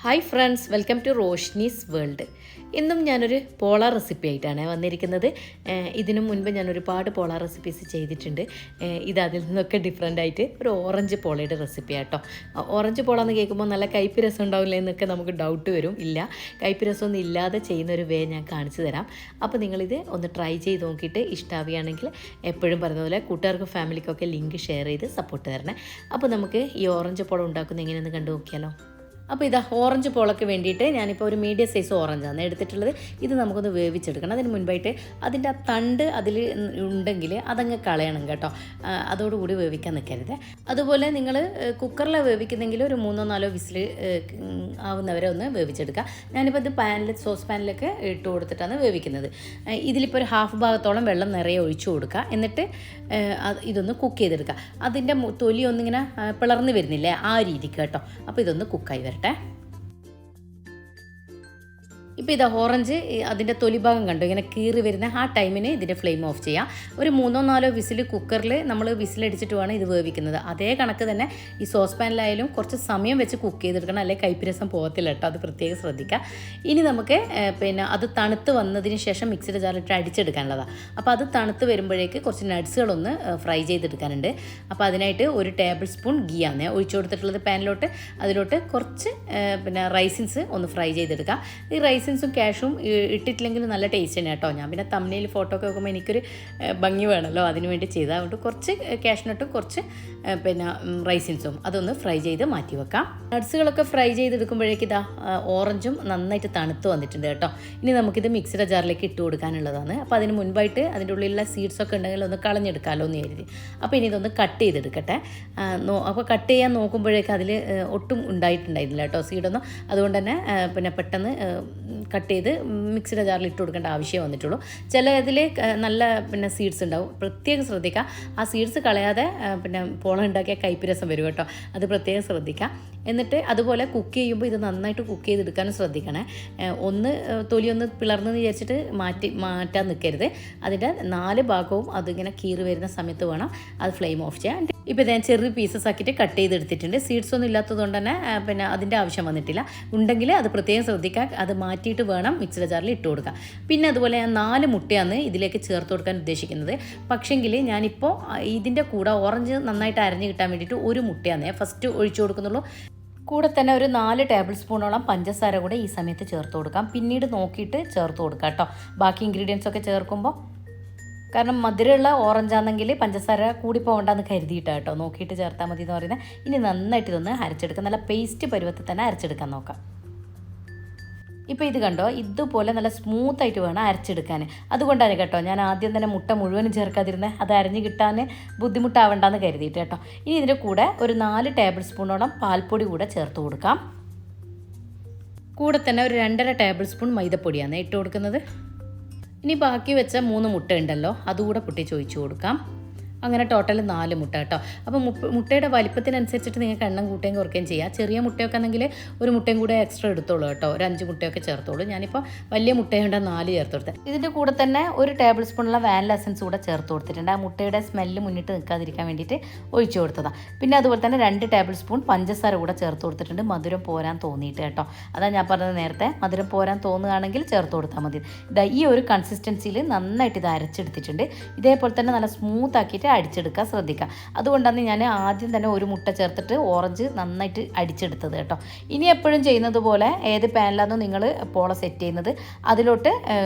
Hi friends, welcome to Roshni's world. ഇന്നും ഞാനൊരു പോള റെസിപ്പി ആയിട്ടാണ് വന്നിരിക്കുന്നത്. ഇതിനു മുൻപ് ഞാൻ ഒരുപാട് പോള റെസിപ്പീസ് ചെയ്തിട്ടുണ്ട്. ഇത് അതിൽ നിന്നൊക്കെ ഡിഫറെൻ്റ് ആയിട്ട് ഒരു ഓറഞ്ച് പോളയുടെ റെസിപ്പി ആട്ടോ. ഓറഞ്ച് പോള എന്ന് കേൾക്കുമ്പോൾ നല്ല കയ്പ്പ് രസം ഉണ്ടാവില്ല എന്നൊക്കെ നമുക്ക് ഡൗട്ട് വരും. ഇല്ല, കയ്പ്പ് രസമൊന്നും ഇല്ലാതെ ചെയ്യുന്നൊരു വേ ഞാൻ കാണിച്ചു തരാം. അപ്പോൾ നിങ്ങളിത് ഒന്ന് ട്രൈ ചെയ്ത് നോക്കിയിട്ട് ഇഷ്ടമാവുകയാണെങ്കിൽ എപ്പോഴും പറയുന്ന പോലെ കൂട്ടുകാർക്കും ഫാമിലിക്കൊക്കെ ലിങ്ക് ഷെയർ ചെയ്ത് സപ്പോർട്ട് തരണേ. അപ്പോൾ നമുക്ക് ഈ ഓറഞ്ച് പോള ഉണ്ടാക്കുന്നത് എങ്ങനെയെന്ന് കണ്ടു നോക്കിയാലോ. അപ്പോൾ ഇതാ ഓറഞ്ച് പോളയ്ക്ക് വേണ്ടിയിട്ട് ഞാനിപ്പോൾ ഒരു മീഡിയം സൈസ് ഓറഞ്ചാണ് എടുത്തിട്ടുള്ളത്. ഇത് നമുക്കൊന്ന് വേവിച്ചെടുക്കണം. അതിന് മുൻപായിട്ട് അതിൻ്റെ ആ തണ്ട് അതിൽ ഉണ്ടെങ്കിൽ അതങ്ങ് കളയണം കേട്ടോ. അതോടുകൂടി വേവിക്കാൻ നിൽക്കരുത്. അതുപോലെ നിങ്ങൾ കുക്കറിൽ വേവിക്കുന്നെങ്കിൽ ഒരു 3-4 വിസിൽ ആവുന്നവരെ ഒന്ന് വേവിച്ചെടുക്കുക. ഞാനിപ്പോൾ ഇത് സോസ് പാനിലൊക്കെ ഇട്ട് കൊടുത്തിട്ടാണ് വേവിക്കുന്നത്. ഇതിലിപ്പോൾ ഒരു ഹാഫ് ഭാഗത്തോളം വെള്ളം നിറയെ ഒഴിച്ചു കൊടുക്കുക. എന്നിട്ട് ഇതൊന്ന് കുക്ക് ചെയ്തെടുക്കുക. അതിൻ്റെ തൊലി ഒന്നിങ്ങനെ പിളർന്ന് വരുന്നില്ലേ, ആ രീതിക്ക് കേട്ടോ. അപ്പോൾ ഇതൊന്ന് കുക്കായി വരട്ടെ. ഇപ്പോൾ ഇതാ ഓറഞ്ച് അതിൻ്റെ തൊലിഭാഗം കണ്ടു ഇങ്ങനെ കീറി വരുന്ന ആ ടൈമിന് ഇതിൻ്റെ ഫ്ലെയിം ഓഫ് ചെയ്യാം. ഒരു 3-4 വിസിൽ കുക്കറിൽ നമ്മൾ വിസിലടിച്ചിട്ട് വേണം ഇത് വേവിക്കുന്നത്. അതേ കണക്ക് തന്നെ ഈ സോസ് പാനിലായാലും കുറച്ച് സമയം വെച്ച് കുക്ക് ചെയ്തെടുക്കണം, അല്ലെങ്കിൽ കയ്പ്പിരസം പോകത്തില്ല കേട്ടോ. അത് പ്രത്യേകം ശ്രദ്ധിക്കുക. ഇനി നമുക്ക് അത് തണുത്ത് വന്നതിന് ശേഷം മിക്സിയുടെ ജാറിലിട്ട് അടിച്ചെടുക്കാനുള്ളതാണ്. അപ്പോൾ അത് തണുത്ത് വരുമ്പോഴേക്ക് കുറച്ച് നട്ട്സുകളൊന്ന് ഫ്രൈ ചെയ്തെടുക്കാനുണ്ട്. അപ്പോൾ അതിനായിട്ട് 1 ടേബിൾ സ്പൂൺ ഗീയാണ് ഒഴിച്ചു കൊടുത്തിട്ടുള്ളത് പാനിലോട്ട്. അതിലോട്ട് കുറച്ച് റൈസിൻസ് ഒന്ന് ഫ്രൈ ചെയ്തെടുക്കാം. ഈ റൈസിൻസും കാഷ്യും ഇട്ടിട്ടില്ലെങ്കിൽ നല്ല ടേസ്റ്റ് തന്നെ കേട്ടോ. ഞാൻ പിന്നെ തമ്മിൽ ഫോട്ടോ ഒക്കെ വെക്കുമ്പോൾ എനിക്കൊരു ഭംഗി വേണമല്ലോ, അതിന് വേണ്ടി ചെയ്താൽ. അതുകൊണ്ട് കുറച്ച് കാഷ്നട്ടും കുറച്ച് റൈസിൻസും അതൊന്ന് ഫ്രൈ ചെയ്ത് മാറ്റി വെക്കാം. നട്ട്സുകളൊക്കെ ഫ്രൈ ചെയ്തെടുക്കുമ്പോഴേക്ക് ഇതാ ഓറഞ്ചും നന്നായിട്ട് തണുത്ത് വന്നിട്ടുണ്ട് കേട്ടോ. ഇനി നമുക്കിത് മിക്സിയുടെ ജാറിലേക്ക് ഇട്ട് കൊടുക്കാനുള്ളതാണ്. അപ്പോൾ അതിന് മുൻപായിട്ട് അതിൻ്റെ ഉള്ളിലുള്ള സീഡ്സൊക്കെ ഉണ്ടെങ്കിൽ ഒന്ന് കളഞ്ഞെടുക്കാമല്ലോ എന്ന് കരുതി. അപ്പോൾ ഇനി ഇതൊന്ന് കട്ട് ചെയ്തെടുക്കട്ടെ. അപ്പോൾ കട്ട് ചെയ്യാൻ നോക്കുമ്പോഴേക്ക് അതിൽ ഒട്ടും ഉണ്ടായിട്ടുണ്ടായിരുന്നില്ല കേട്ടോ സീഡൊന്നും. അതുകൊണ്ട് തന്നെ പെട്ടെന്ന് കട്ട് ചെയ്ത് മിക്സിയുടെ ജാറിൽ ഇട്ട് കൊടുക്കേണ്ട ആവശ്യമേ വന്നിട്ടുള്ളൂ. ചില ഇതിൽ നല്ല സീഡ്സ് ഉണ്ടാവും, പ്രത്യേകം ശ്രദ്ധിക്കുക. ആ സീഡ്സ് കളയാതെ പോള ഉണ്ടാക്കിയ കയ്പ്പ് രസം വരും കേട്ടോ. അത് പ്രത്യേകം ശ്രദ്ധിക്കുക. എന്നിട്ട് അതുപോലെ കുക്ക് ചെയ്യുമ്പോൾ ഇത് നന്നായിട്ട് കുക്ക് ചെയ്തെടുക്കാനും ശ്രദ്ധിക്കണേ. തൊലി ഒന്ന് പിളർന്നെന്ന് വിചാരിച്ചിട്ട് മാറ്റാൻ നിൽക്കരുത്. അതിൻ്റെ 4 ഭാഗവും അതിങ്ങനെ കീറി വരുന്ന സമയത്ത് വേണം അത് ഫ്ലെയിം ഓഫ് ചെയ്യാൻ. ഇപ്പോൾ ഞാൻ ചെറിയ പീസസ് ആക്കിയിട്ട് കട്ട് ചെയ്തെടുത്തിട്ടുണ്ട്. സീഡ്സ് ഒന്നും ഇല്ലാത്തതുകൊണ്ട് തന്നെ അതിൻ്റെ ആവശ്യം വന്നിട്ടില്ല. ഉണ്ടെങ്കിൽ അത് പ്രത്യേകം ശ്രദ്ധിക്കുക. അത് മാറ്റിയിട്ട് വേണം മിക്സിയുടെ ജാറിൽ ഇട്ട് കൊടുക്കുക. പിന്നെ അതുപോലെ ഞാൻ 4 മുട്ടയാണ് ഇതിലേക്ക് ചേർത്ത് കൊടുക്കാൻ ഉദ്ദേശിക്കുന്നത്. പക്ഷേങ്കിൽ ഞാനിപ്പോൾ ഇതിൻ്റെ കൂടെ ഓറഞ്ച് നന്നായിട്ട് അരഞ്ഞ് കിട്ടാൻ വേണ്ടിയിട്ട് 1 മുട്ടയാണ് ഫസ്റ്റ് ഒഴിച്ചു കൊടുക്കുന്നുള്ളൂ. കൂടെ തന്നെ ഒരു 4 ടേബിൾ സ്പൂണോളം പഞ്ചസാര കൂടെ ഈ സമയത്ത് ചേർത്ത് കൊടുക്കാം. പിന്നീട് നോക്കിയിട്ട് ചേർത്ത് കൊടുക്കാം കേട്ടോ, ബാക്കി ഇൻഗ്രീഡിയൻസ് ഒക്കെ ചേർക്കുമ്പോൾ. കാരണം മധുരമുള്ള ഓറഞ്ചാണെങ്കിൽ പഞ്ചസാര കൂടി പോകണ്ടെന്ന് കരുതിയിട്ടാണ് കേട്ടോ, നോക്കിയിട്ട് ചേർത്താൽ മതി എന്ന് പറയുന്നത്. ഇനി നന്നായിട്ട് ഇതൊന്ന് അരച്ചെടുക്കാം. നല്ല പേസ്റ്റ് പരുവത്തിൽ തന്നെ അരച്ചെടുക്കാൻ നോക്കാം. ഇപ്പോൾ ഇത് കണ്ടോ, ഇതുപോലെ നല്ല സ്മൂത്തായിട്ട് വേണം അരച്ചെടുക്കാൻ. അതുകൊണ്ടാണ് കേട്ടോ ഞാൻ ആദ്യം തന്നെ മുട്ട മുഴുവനും ചേർക്കാതിരുന്നത്. അത് അരഞ്ഞ് കിട്ടാൻ ബുദ്ധിമുട്ടാവണ്ടെന്ന് കരുതിയിട്ട് കേട്ടോ. ഇനി ഇതിൻ്റെ കൂടെ ഒരു 4 ടേബിൾ സ്പൂണോളം പാൽപ്പൊടി കൂടെ ചേർത്ത് കൊടുക്കാം. കൂടെ തന്നെ ഒരു 2.5 ടേബിൾ സ്പൂൺ മൈദപ്പൊടിയാണ് ഇട്ട് കൊടുക്കുന്നത്. ഇനി ബാക്കി വെച്ച 3 മുട്ട ഉണ്ടല്ലോ, അതുകൂടെ പൊട്ടിച്ച് ഒഴിച്ച് കൊടുക്കാം. അങ്ങനെ ടോട്ടൽ 4 മുട്ട കേട്ടോ. അപ്പോൾ മുട്ടയുടെ വലിപ്പത്തിനനുസരിച്ചിട്ട് നിങ്ങൾക്ക് എണ്ണം കൂട്ടുകയും കുറയ്ക്കുകയും ചെയ്യാം. ചെറിയ മുട്ടയൊക്കെ ആണെങ്കിൽ ഒരു മുട്ടയും കൂടെ എക്സ്ട്രാ എടുത്തോളൂ കേട്ടോ, ഒരു 5 മുട്ടയൊക്കെ ചേർത്തോളൂ. ഞാനിപ്പോൾ വലിയ മുട്ടയുണ്ട് 4 ചേർത്ത് കൊടുത്തത്. ഇതിൻ്റെ കൂടെ തന്നെ 1 ടേബിൾ സ്പൂണുള്ള വാനില എസൻസ് കൂടെ ചേർത്ത് കൊടുത്തിട്ടുണ്ട്. ആ മുട്ടയുടെ സ്മെല്ല് മുന്നിട്ട് നിൽക്കാതിരിക്കാൻ വേണ്ടിയിട്ട് ഒഴിച്ചു കൊടുത്തതാണ്. പിന്നെ അതുപോലെ തന്നെ 2 ടേബിൾ സ്പൂൺ പഞ്ചസാര കൂടെ ചേർത്ത് കൊടുത്തിട്ടുണ്ട്, മധുരം പോരാൻ തോന്നിയിട്ട് കേട്ടോ. അതാണ് ഞാൻ പറഞ്ഞത് നേരത്തെ, മധുരം പോരാൻ തോന്നുകയാണെങ്കിൽ ചേർത്ത് കൊടുത്താൽ മതി. ഈ ഒരു കൺസിസ്റ്റൻസിയിൽ നന്നായിട്ട് ഇത് അരച്ചെടുത്തിട്ടുണ്ട്. ഇതേപോലെ തന്നെ നല്ല സ്മൂത്ത് ആക്കിയിട്ട് അടിച്ചെടുക്കാൻ ശ്രദ്ധിക്കുക. അതുകൊണ്ടാണ് ഞാൻ ആദ്യം തന്നെ 1 മുട്ട ചേർത്തിട്ട് ഓറഞ്ച് നന്നായിട്ട് അടിച്ചെടുത്തത് കേട്ടോ. ഇനി എപ്പോഴും ചെയ്യുന്നത് പോലെ ഏത് പാനിലാണോ നിങ്ങൾ പോള സെറ്റ് ചെയ്യുന്നത് അതിലോട്ട്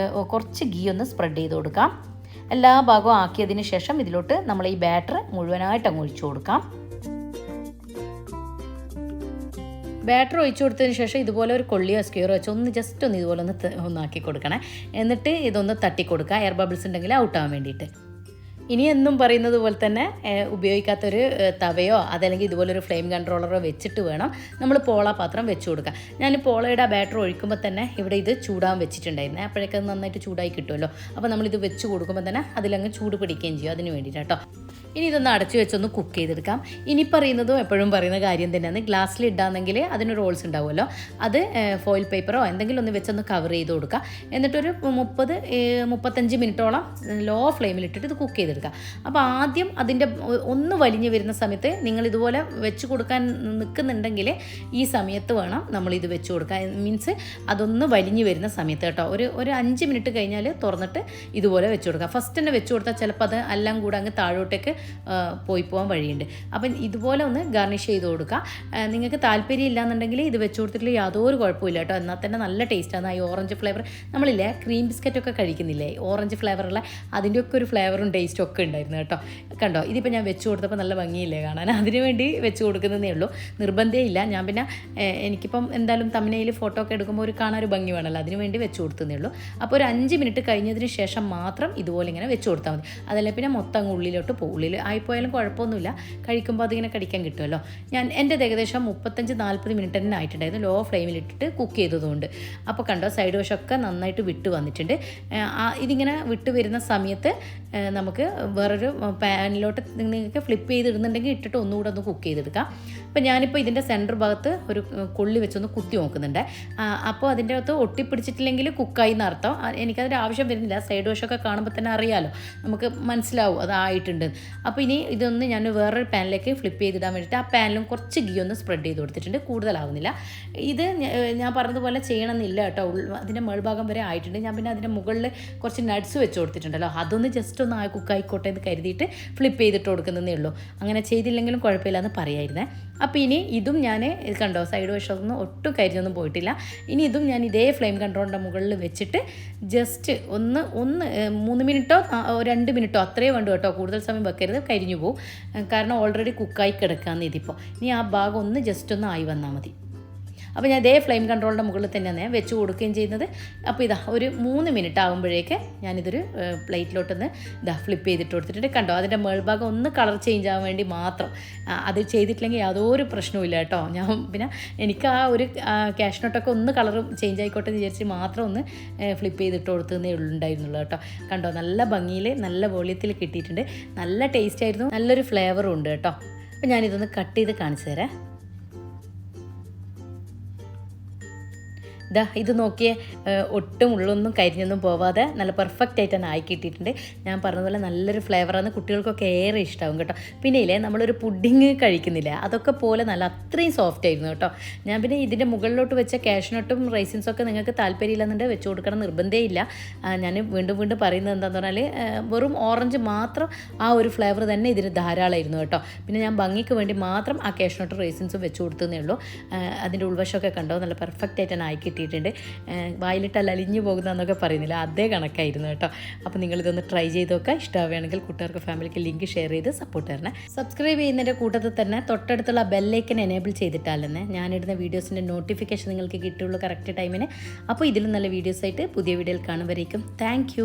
കുറച്ച് ഗീ ഒന്ന് സ്പ്രെഡ് ചെയ്ത് കൊടുക്കാം. എല്ലാ ഭാഗവും ആക്കിയതിന് ശേഷം ഇതിലോട്ട് നമ്മൾ ഈ ബാറ്റർ മുഴുവനായിട്ട് അങ്ങ് ഒഴിച്ചു കൊടുക്കാം. ബാറ്റർ ഒഴിച്ചു കൊടുത്തതിന് ശേഷം ഇതുപോലെ ഒരു കൊള്ളിയോ സ്ക്വയറോ വെച്ച് ജസ്റ്റ് ഒന്ന് ഇതുപോലെ ഒന്നാക്കി കൊടുക്കണേ. എന്നിട്ട് ഇതൊന്ന് തട്ടി കൊടുക്കുക, എയർ ബബിൾസ് ഉണ്ടെങ്കിൽ ഔട്ടാകാൻ വേണ്ടിയിട്ട്. ഇനി എന്നും പറയുന്നത് പോലെ തന്നെ ഉപയോഗിക്കാത്തൊരു തവയോ അതല്ലെങ്കിൽ ഇതുപോലൊരു ഫ്ലെയിം കൺട്രോളറോ വെച്ചിട്ട് വേണം നമ്മൾ പോള പാത്രം വെച്ച് കൊടുക്കുക. ഞാൻ പോളയുടെ ബാറ്റർ ഒഴിക്കുമ്പോൾ തന്നെ ഇവിടെ ഇത് ചൂടാൻ വെച്ചിട്ടുണ്ടായിരുന്നേ. അപ്പോഴേക്കത് നന്നായിട്ട് ചൂടായി കിട്ടുമല്ലോ. അപ്പോൾ നമ്മളിത് വെച്ച് കൊടുക്കുമ്പോൾ തന്നെ അതിലങ്ങ് ചൂട് പിടിക്കുകയും ചെയ്യും, അതിന് വേണ്ടിയിട്ട് കേട്ടോ. ഇനി ഇതൊന്ന് അടച്ചു വെച്ചൊന്ന് കുക്ക് ചെയ്തെടുക്കാം. ഇനി പറയുന്നതും എപ്പോഴും പറയുന്ന കാര്യം തന്നെയാണ്, ഗ്ലാസ്സിൽ ഇടാന്നെങ്കിൽ അതിന് റോൾസ് ഉണ്ടാവുമല്ലോ, അത് ഫോയിൽ പേപ്പറോ എന്തെങ്കിലും ഒന്ന് വെച്ചൊന്ന് കവർ ചെയ്ത് കൊടുക്കുക. എന്നിട്ടൊരു 30-35 മിനിറ്റോളം ലോ ഫ്ലെയിമിലിട്ടിട്ട് ഇത് കുക്ക് ചെയ്തെടുക്കുക. അപ്പോൾ ആദ്യം അതിൻ്റെ ഒന്ന് വലിഞ്ഞ് വരുന്ന സമയത്ത് നിങ്ങൾ ഇതുപോലെ വെച്ച് കൊടുക്കാൻ നിൽക്കുന്നുണ്ടെങ്കിൽ ഈ സമയത്ത് വേണം നമ്മളിത് വെച്ച് കൊടുക്കാൻ. മീൻസ് അതൊന്ന് വലിഞ്ഞ് വരുന്ന സമയത്ത് കേട്ടോ. ഒരു 5 മിനിറ്റ് കഴിഞ്ഞാൽ തുറന്നിട്ട് ഇതുപോലെ വെച്ച് കൊടുക്കുക. ഫസ്റ്റ് തന്നെ വെച്ച് കൊടുത്താൽ ചിലപ്പോൾ അത് എല്ലാം കൂടെ അങ്ങ് താഴോട്ടേക്ക് പോകാൻ വഴിയുണ്ട്. അപ്പം ഇതുപോലെ ഒന്ന് ഗാർണിഷ് ചെയ്ത് കൊടുക്കുക. നിങ്ങൾക്ക് താല്പര്യം ഇല്ലാന്നുണ്ടെങ്കിൽ ഇത് വെച്ച് കൊടുത്തിട്ട് യാതൊരു കുഴപ്പമില്ല കേട്ടോ. എന്നാൽ തന്നെ നല്ല ടേസ്റ്റാണ്. ഈ ഓറഞ്ച് ഫ്ലേവർ നമ്മളില്ലേ ക്രീം ബിസ്ക്കറ്റൊക്കെ കഴിക്കുന്നില്ലേ, ഓറഞ്ച് ഫ്ലേവറുള്ള അതിൻ്റെയൊക്കെ ഒരു ഫ്ലേവറും ടേസ്റ്റും ഒക്കെ ഉണ്ടായിരുന്നു കേട്ടോ. കണ്ടോ, ഇതിപ്പോൾ ഞാൻ വെച്ച് കൊടുത്തപ്പോൾ നല്ല ഭംഗിയില്ലേ കാണാൻ, അതിന് വേണ്ടി വെച്ച് കൊടുക്കുന്നതേ ഉള്ളൂ, നിർബന്ധമേ ഇല്ല. ഞാൻ പിന്നെ എനിക്കിപ്പം എന്തായാലും തമിഴ്നയിൽ ഫോട്ടോ ഒക്കെ എടുക്കുമ്പോൾ ഒരു കാണാൻ ഒരു ഭംഗി വേണമല്ലോ, അതിന് വേണ്ടി വെച്ച് കൊടുത്തതേ ഉള്ളൂ. അപ്പോൾ ഒരു 5 മിനിറ്റ് കഴിഞ്ഞതിന് ശേഷം മാത്രം ഇതുപോലെ ഇങ്ങനെ വെച്ച് കൊടുത്താൽ മതി. അതല്ല പിന്നെ മൊത്തം അങ്ങ് ഉള്ളിലോട്ട് പോകും. ഉള്ളിൽ ആയിപ്പോയാലും കുഴപ്പമൊന്നുമില്ല, കഴിക്കുമ്പോൾ അതിങ്ങനെ കടിക്കാൻ കിട്ടുമല്ലോ. എൻ്റെ ഏകദേശം 35-40 മിനിറ്റ് തന്നെ ആയിട്ടുണ്ടായിരുന്നു, ലോ ഫ്ലെയിമിലിട്ടിട്ട് കുക്ക് ചെയ്തതുകൊണ്ട്. അപ്പോൾ കണ്ടോ സൈഡ് വശമൊക്കെ നന്നായിട്ട് വിട്ട് വന്നിട്ടുണ്ട്. ഇതിങ്ങനെ വിട്ട് വരുന്ന സമയത്ത് നമുക്ക് വേറൊരു പാനിലോട്ട് നിങ്ങൾക്ക് ഫ്ലിപ്പ് ചെയ്തിടുന്നുണ്ടെങ്കിൽ ഇട്ടിട്ട് ഒന്നുകൂടെ ഒന്ന് കുക്ക് ചെയ്തെടുക്കാം. അപ്പോൾ ഞാനിപ്പോൾ ഇതിൻ്റെ സെൻറ്റർ ഭാഗത്ത് ഒരു കൊള്ളി വെച്ചൊന്ന് കുത്തി നോക്കുന്നുണ്ട്. അപ്പോൾ അതിൻ്റെ അകത്ത് ഒട്ടിപ്പിടിച്ചിട്ടില്ലെങ്കിൽ കുക്കായി എന്നർത്ഥം. എനിക്കതിൻ്റെ ആവശ്യം വരുന്നില്ല, സൈഡ് വശമൊക്കെ കാണുമ്പോൾ തന്നെ അറിയാമല്ലോ, നമുക്ക് മനസ്സിലാവും അതായിട്ടുണ്ട്. അപ്പോൾ ഇനി ഇതൊന്ന് ഞാൻ വേറൊരു പാനിലേക്ക് ഫ്ലിപ്പ് ചെയ്തിടാൻ വേണ്ടിയിട്ട് ആ പാനിലും കുറച്ച് ഗീ ഒന്ന് സ്പ്രെഡ് ചെയ്ത് കൊടുത്തിട്ടുണ്ട്, കൂടുതലാവുന്നില്ല. ഇത് ഞാൻ പറഞ്ഞതുപോലെ ചെയ്യണമെന്നില്ല കേട്ടോ. അതിൻ്റെ മേൾഭാഗം വരെ ആയിട്ടുണ്ട്. ഞാൻ പിന്നെ അതിൻ്റെ മുകളിൽ കുറച്ച് നട്ട്സ് വെച്ച് കൊടുത്തിട്ടുണ്ടല്ലോ, അതൊന്ന് ജസ്റ്റ് ഒന്ന് കുക്കായിക്കോട്ടെ എന്ന് കരുതിയിട്ട് ഫ്ലിപ്പ് ചെയ്തിട്ട് കൊടുക്കുന്നതേ ഉള്ളൂ. അങ്ങനെ ചെയ്തില്ലെങ്കിലും കുഴപ്പമില്ല എന്ന് പറയായിരുന്നേ. അപ്പോൾ ഇനി ഇതും ഞാൻ കണ്ടോ സൈഡ് വശമൊന്നും ഒട്ടും കരിഞ്ഞൊന്നും പോയിട്ടില്ല. ഇനി ഇതും ഞാൻ ഇതേ ഫ്ലെയിം കൺട്രോളിൻ്റെ മുകളിൽ വെച്ചിട്ട് ജസ്റ്റ് ഒന്ന് 3 മിനിറ്റോ 2 മിനിറ്റോ അത്രയേ വേണ്ടു കേട്ടോ, കൂടുതൽ സമയം വെക്കരുത്, കരിഞ്ഞു പോകും. കാരണം ഓൾറെഡി കുക്കായി കിടക്കാമെന്ന് ഇതിപ്പോൾ. ഇനി ആ ഭാഗം ഒന്ന് ജസ്റ്റ് ഒന്ന് ആയി വന്നാൽ മതി. അപ്പോൾ ഞാൻ ഇതേ ഫ്ലെയിം കൺട്രോളിൻ്റെ മുകളിൽ തന്നെയാണ് വെച്ച് കൊടുക്കുകയും ചെയ്യുന്നത്. അപ്പോൾ ഇതാ ഒരു 3 മിനിറ്റ് ആകുമ്പോഴേക്ക് ഞാനിതൊരു പ്ലേറ്റിലോട്ടൊന്ന് ഫ്ലിപ്പ് ചെയ്തിട്ട് കൊടുത്തിട്ടുണ്ട്. കണ്ടോ അതിൻ്റെ മേൾഭാഗം ഒന്ന് കളർ ചേഞ്ച് ആവാൻ വേണ്ടി മാത്രം. അത് ചെയ്തിട്ടില്ലെങ്കിൽ യാതൊരു പ്രശ്നവുമില്ല കേട്ടോ. ഞാൻ പിന്നെ എനിക്ക് ആ ഒരു ക്യാഷ്നട്ടൊക്കെ ഒന്ന് കളർ ചേഞ്ച് ആയിക്കോട്ടെ എന്ന് വിചാരിച്ച് മാത്രം ഒന്ന് ഫ്ലിപ്പ് ചെയ്തിട്ട് കൊടുത്തതേ ഉണ്ടായിരുന്നുള്ളൂ കേട്ടോ. കണ്ടോ നല്ല ഭംഗിയിൽ നല്ല വോളിയത്തിൽ കിട്ടിയിട്ടുണ്ട്, നല്ല ടേസ്റ്റ് ആയിരുന്നു, നല്ലൊരു ഫ്ലേവറും ഉണ്ട് കേട്ടോ. അപ്പോൾ ഞാനിതൊന്ന് കട്ട് ചെയ്ത് കാണിച്ചു തരാം. ഇത് നോക്കിയേ, ഒട്ടും ഉള്ളൊന്നും കരിഞ്ഞൊന്നും പോവാതെ നല്ല പെർഫെക്റ്റ് ആയിട്ട് തന്നെ ആയി കിട്ടിയിട്ടുണ്ട്. ഞാൻ പറഞ്ഞതുപോലെ നല്ലൊരു ഫ്ലേവറാണ്, കുട്ടികൾക്കൊക്കെ ഏറെ ഇഷ്ടമാവും കേട്ടോ. പിന്നെ ഇല്ലേ നമ്മളൊരു പുഡിങ് കഴിക്കുന്നില്ല, അതൊക്കെ പോലെ നല്ല അത്രയും സോഫ്റ്റ് ആയിരുന്നു കേട്ടോ. ഞാൻ പിന്നെ ഇതിൻ്റെ മുകളിലോട്ട് വെച്ച കാഷ്നട്ടും റൈസിൻസൊക്കെ നിങ്ങൾക്ക് താല്പര്യമില്ലെന്നുണ്ടെങ്കിൽ വെച്ച് കൊടുക്കണം, നിർബന്ധമേ ഇല്ല. ഞാൻ വീണ്ടും പറയുന്നത് എന്താണെന്ന് പറഞ്ഞാൽ വെറും ഓറഞ്ച് മാത്രം ആ ഒരു ഫ്ലേവർ തന്നെ ഇതിന് ധാരാളമായിരുന്നു കേട്ടോ. പിന്നെ ഞാൻ ഭംഗിക്ക് വേണ്ടി മാത്രം ആ കാഷ്നട്ടും റൈസിൻസും വെച്ച് കൊടുത്തതേ ഉള്ളൂ. അതിൻ്റെ ഉൾവശമൊക്കെ കണ്ടോ നല്ല പെർഫെക്റ്റ് ആയിട്ട് തന്നെ ആയി കിട്ടിയിട്ടുണ്ട്. വായിലിട്ടല്ല അലിഞ്ഞു പോകുന്നതെന്നൊക്കെ പറയുന്നില്ല, അതേ കണക്കായിരുന്നു കേട്ടോ. അപ്പോൾ നിങ്ങളിതൊന്ന് ട്രൈ ചെയ്ത് നോക്കുക. ഇഷ്ടമാവുകയാണെങ്കിൽ കൂട്ടുകാർക്ക് ഫാമിലിക്ക് ലിങ്ക് ഷെയർ ചെയ്ത് സപ്പോർട്ട് തരണേ. സബ്സ്ക്രൈബ് ചെയ്യുന്നതിൻ്റെ കൂട്ടത്തിൽ തന്നെ തൊട്ടടുത്തുള്ള ബെല്ലൈക്കൻ എനേബിൾ ചെയ്തിട്ടാലെന്നെ ഞാനിടുന്ന വീഡിയോസിൻ്റെ നോട്ടിഫിക്കേഷൻ നിങ്ങൾക്ക് കിട്ടുള്ളൂ കറക്റ്റ് ടൈമിന്. അപ്പോൾ ഇതിലും നല്ല വീഡിയോസായിട്ട് പുതിയ വീഡിയോയിൽ കാണുമ്പോഴേക്കും താങ്ക്